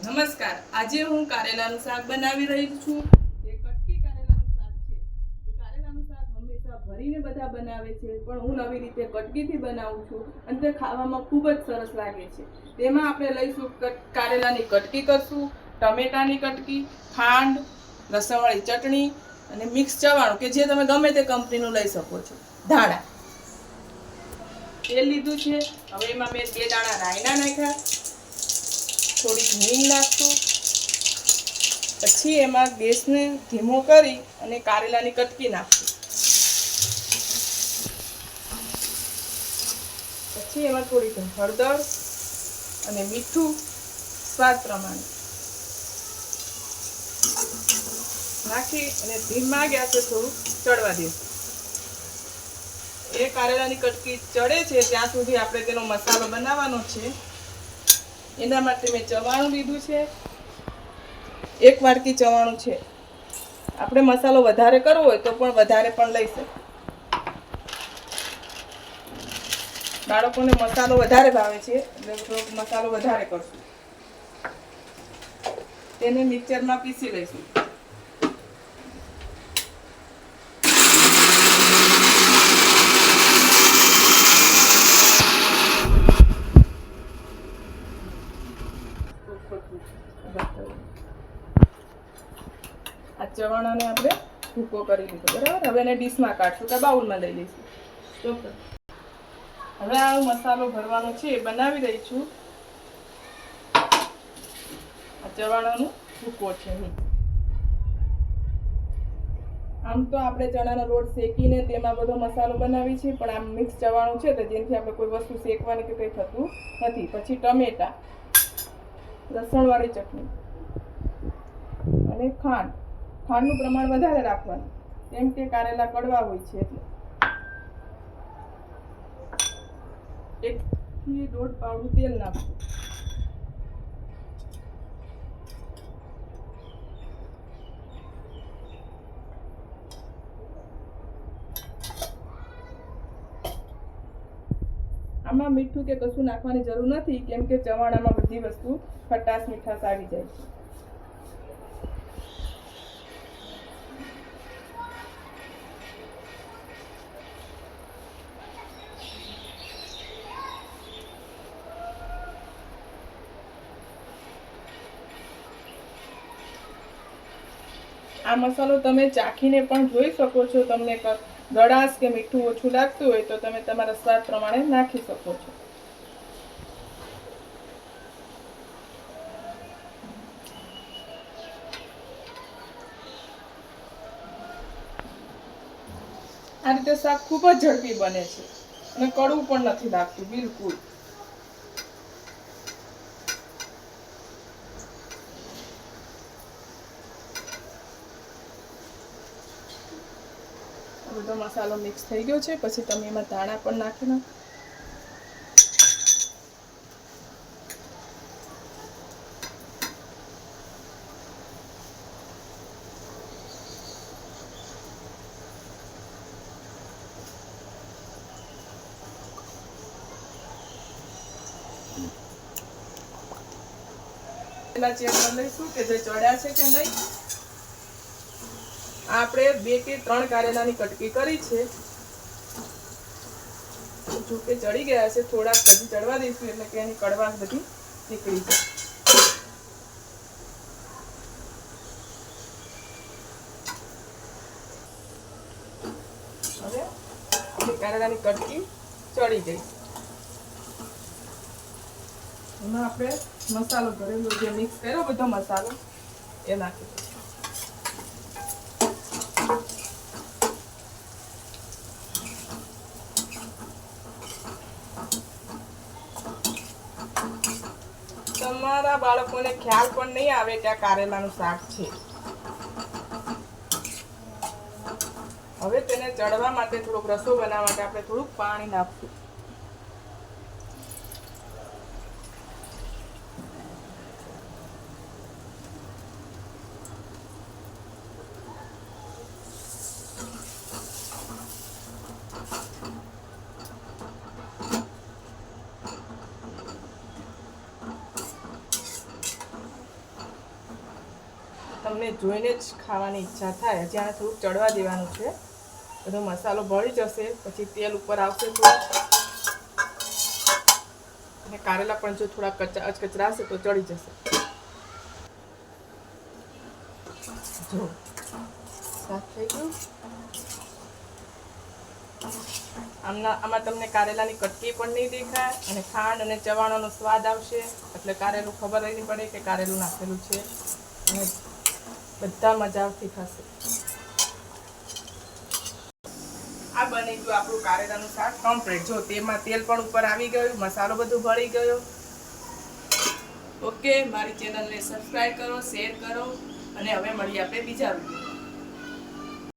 નમસ્કાર, આજે હું કારેલાનું શાક બનાવી રહી છું. એ કટકી કારેલાનું શાક છે. કારેલાનું શાક હંમેશા ભરીને બધા બનાવે છે, પણ હું નવી રીતે કટકીથી બનાવું છું અને તે ખાવામાં ખૂબ જ સરસ લાગે છે. તેમાં આપણે લઈશું કારેલાની કટકી કરશું, ટમેટાની કટકી, ખાંડ, લસણવાળી ચટણી અને મિક્સ ચવાણું કે જે તમે ગમે તે કંપનીનું લઈ શકો છો. ધાણા તેલ લીધું છે. હવે એમાં મેં 2 દાણા રાયના નાખ્યા, થોડીક હિંગ નાખશું, પછી એમાં ગેસને ધીમો કરી અને કારેલાની કટકી નાખશું, પછી એમાં થોડીક હળદર અને મીઠું સ્વાદ પ્રમાણે નાખી અને ધીમા ગેસે થોડું ચડવા દઈશું. એ કારેલાની કટકી ચડે છે ત્યાં સુધી આપણે તેનો મસાલો બનાવવાનો છે. એના માટે મેં ચવાણું લીધું છે, 1 વાટકી ચવાણું છે. આપણે મસાલો વધારે કરવો હોય તો પણ વધારે પણ લઈ શકો. બાળકોને મસાલો વધારે ભાવે છે એટલે થોડોક મસાલો વધારે કરશું. તેને મિક્સરમાં પીસી લઈશું. આ ચવાણાને આપણે ભૂકો કરી દીધો, બરાબર. હવે એને ડીશમાં કાઢશું કે બાઉલમાં લઈ લઈશું. હવે આ મસાલો ભરવાનો છે એ બનાવી રહી છું. આ ચવાણાનો ભૂકો છે. આમ તો આપણે ચણાનો લોટ શેકીને તેમાં બધો મસાલો બનાવી છે, પણ આમ મિક્સ ચવાણું છે તો જેનાથી આપણે કોઈ વસ્તુ શેકવાની કે કંઈ થતું નથી. પછી ટમેટા, લસણવાળી ચટણી અને ખાંડનું પ્રમાણ વધારે રાખવાનું, કેમ કે કારેલા કડવા હોય છે એટલે. 1 થી 1.5 પાવડું તેલ નાખવું. આમાં મીઠું કે કશું નાખવાની જરૂર નથી, કેમ કે ચવાણામાં બધી વસ્તુ ખટાશ મીઠાશ આવી જાય છે. આ મસાલો તમે ચાખીને પણ જોઈ શકો છો. તમને ગળાશ કે મીઠું ઓછું લાગતું હોય તો તમે તમારા સ્વાદ પ્રમાણે નાખી શકો છો. આ રીતે શાક ખૂબ જ ઝડપી બને છે અને કડવું પણ નથી લાગતું બિલકુલ. બધો મસાલો મિક્સ થઈ ગયો છે. પછી તમે એમાં ધાણા પણ નાખી નાખો. પેલા ચેક કરી લઈશું કે જે ચડ્યા છે કે નહીં. આપણે 2 કે 3 કારેલાની કટકી કરી છે. જો કે ચડી ગયા છે, થોડાક પછી ચડવા દઈશું એટલે કે એની કડવાશ બધી નીકળી જાય. હવે કારેલાની કટકી ચડી ગઈ. એમાં આપણે મસાલો ભરેલો જે મિક્સ કર્યો બધો મસાલો એ નાખી દઈશું. તમારા બાળકોને ખ્યાલ પણ નહીં આવે કે આ કારેલાનું શાક છે. હવે તેને ચડવા માટે થોડોક રસો બનાવવા માટે આપણે થોડુંક પાણી નાખશું. તમને જોઈને જ ખાવાની ઈચ્છા થાય. જ્યાં થોડુંક ચડવા દેવાનું છે. બધો મસાલો ભળી જશે પછી તેલ ઉપર આવશે થોડું, અને કારેલા પણ જો થોડા કચરાશે તો ચડી જશે. જો શાક થઈ ગયું. આમાં તમને કારેલાની કટકી પણ નહીં દેખાય અને ખાંડ અને ચવાણાનો સ્વાદ આવશે, એટલે કારેલું ખબર નહીં પડે કે કારેલું નાખેલું છે, અને બધા મજાથી થશે. આ બની ગયું આપણું કારેલાનું શાક કમ્પ્લીટ. જો તેમાં તેલ પણ ઉપર આવી ગયું, મસાલો બધું ભળી ગયો. ઓકે, મારી ચેનલને સબસ્ક્રાઈબ કરો, શેર કરો, અને હવે મળીએ આપણે બીજા વિડીયો.